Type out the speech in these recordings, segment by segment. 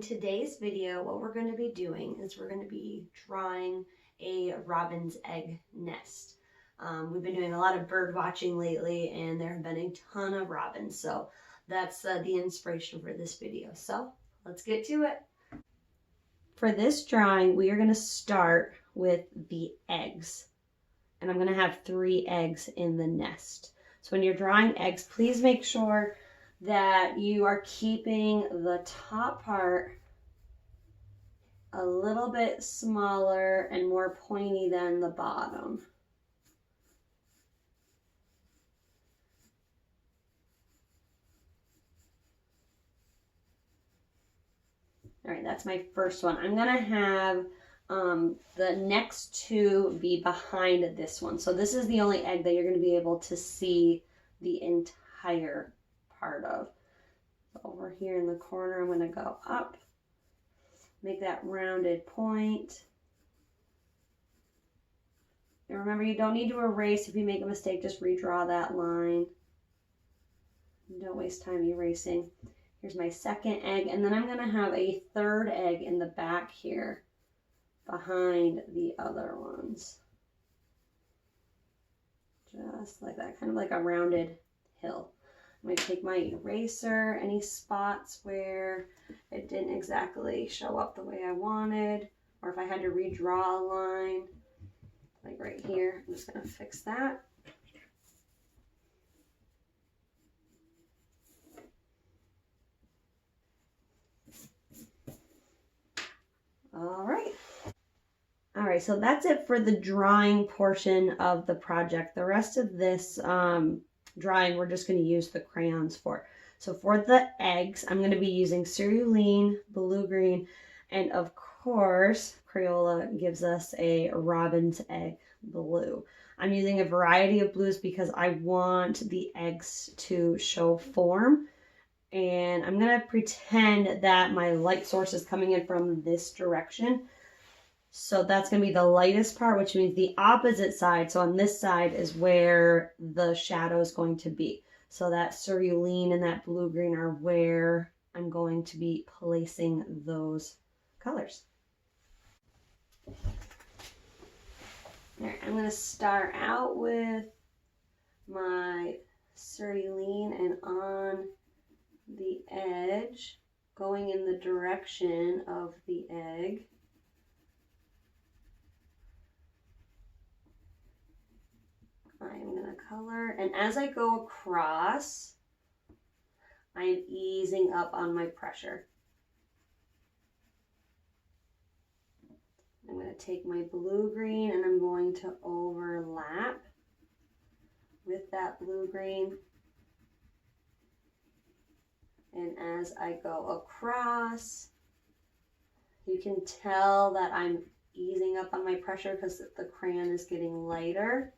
In today's video, what we're going to be doing is we're going to be drawing a robin's egg nest. We've been doing a lot of bird watching lately, and there have been a ton of robins, so that's the inspiration for this video. So let's get to it. For this drawing, we are going to start with the eggs, and I'm going to have 3 eggs in the nest. So when you're drawing eggs, please make sure that you are keeping the top part a little bit smaller and more pointy than the bottom. All right, that's my first one. I'm gonna have the next 2 be behind this one. So this is the only egg that you're gonna be able to see the entire part of. So over here in the corner, I'm gonna go up, make that rounded point. And remember, you don't need to erase. If you make a mistake, just redraw that line. Don't waste time erasing. Here's my second egg, and then I'm gonna have a 3rd egg in the back here behind the other ones. Just like that, kind of like a rounded hill. I'm going to take my eraser, any spots where it didn't exactly show up the way I wanted, or if I had to redraw a line, like right here, I'm just going to fix that. All right. All right, so that's it for the drawing portion of the project. The rest of this drawing, we're just going to use the crayons for. So for the eggs, I'm going to be using cerulean, blue green, and of course, Crayola gives us a robin's egg blue. I'm using a variety of blues because I want the eggs to show form. And I'm going to pretend that my light source is coming in from this direction. So that's going to be the lightest part, which means the opposite side. So on this side is where the shadow is going to be. So that cerulean and that blue-green are where I'm going to be placing those colors. All right, I'm going to start out with my cerulean and on the edge, going in the direction of the egg. I'm going to color, and as I go across, I'm easing up on my pressure. I'm going to take my blue-green and I'm going to overlap with that blue-green. And as I go across, you can tell that I'm easing up on my pressure because the crayon is getting lighter.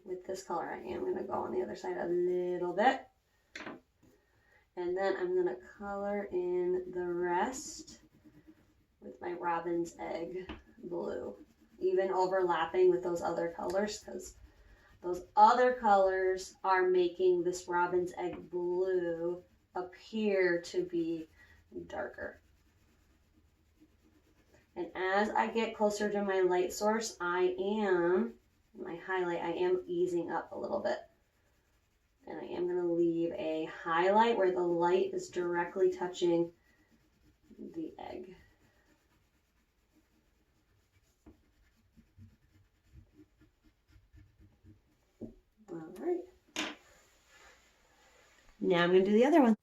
With this color, I am going to go on the other side a little bit. And then I'm going to color in the rest with my robin's egg blue. Even overlapping with those other colors, because those other colors are making this robin's egg blue appear to be darker. And as I get closer to my light source, my highlight, I am easing up a little bit. And I am going to leave a highlight where the light is directly touching the egg. All right. Now I'm going to do the other one.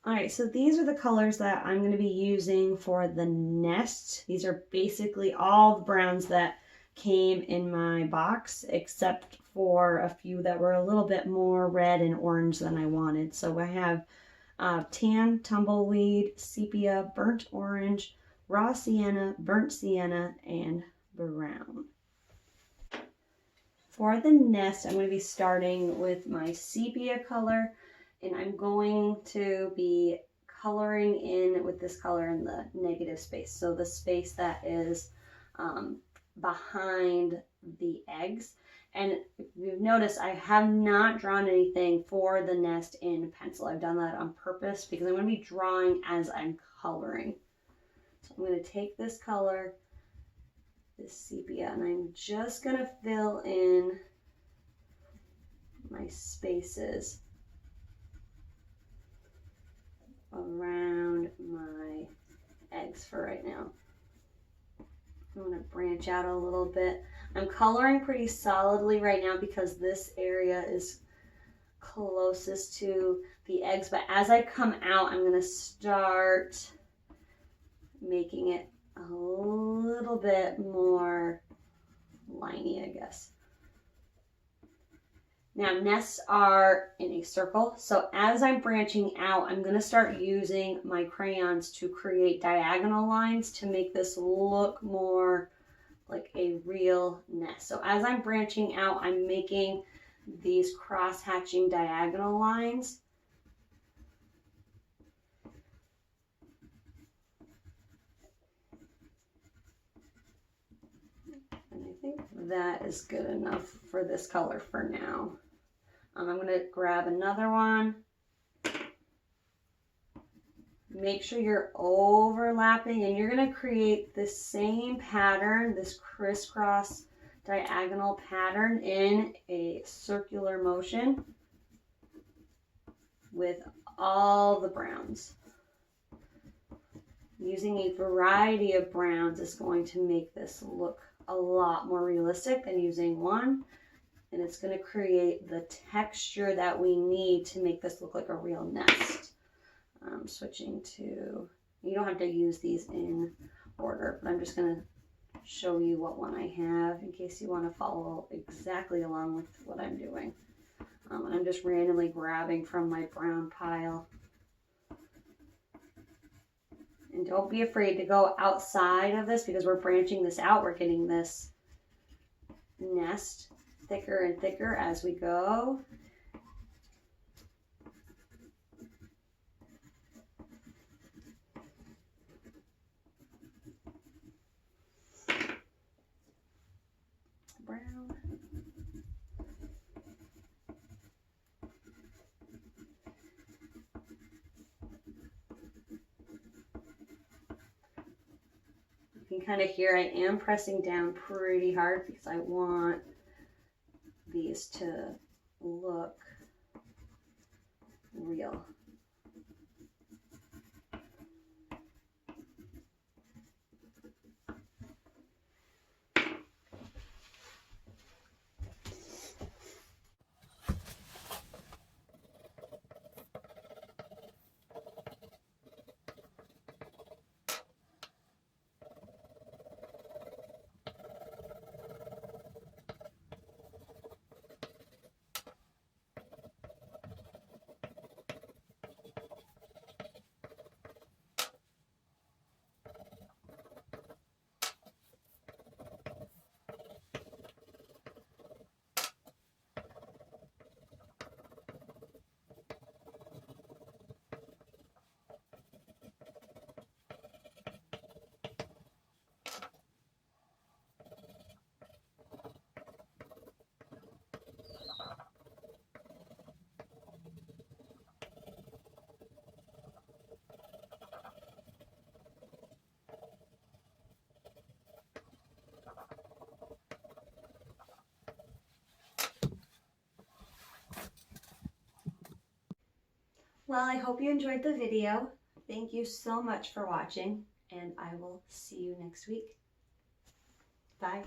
All right, so these are the colors that I'm going to be using for the nest. These are basically all the browns that came in my box, except for a few that were a little bit more red and orange than I wanted. So I have tan, tumbleweed, sepia, burnt orange, raw sienna, burnt sienna, and brown. For the nest, I'm going to be starting with my sepia color, and I'm going to be coloring in with this color in the negative space. So the space that is behind the eggs. And if you've noticed, I have not drawn anything for the nest in pencil. I've done that on purpose because I'm going to be drawing as I'm coloring. So I'm going to take this color, this sepia, and I'm just going to fill in my spaces around my eggs for right now. I'm going to branch out a little bit. I'm coloring pretty solidly right now because this area is closest to the eggs, but as I come out, I'm going to start making it a little bit more liney, I guess. Now, nests are in a circle, so as I'm branching out, I'm going to start using my crayons to create diagonal lines to make this look more like a real nest. So as I'm branching out, I'm making these cross-hatching diagonal lines. And I think that is good enough for this color for now. I'm going to grab another one. Make sure you're overlapping, and you're going to create the same pattern, this crisscross diagonal pattern in a circular motion with all the browns. Using a variety of browns is going to make this look a lot more realistic than using one. And it's going to create the texture that we need to make this look like a real nest. I'm switching to, you don't have to use these in order, but I'm just going to show you what one I have in case you want to follow exactly along with what I'm doing. And I'm just randomly grabbing from my brown pile. And don't be afraid to go outside of this because we're branching this out. We're getting this nest thicker and thicker as we go. Brown. You can kind of hear I am pressing down pretty hard because I want these to look real. Well, I hope you enjoyed the video. Thank you so much for watching, and I will see you next week. Bye.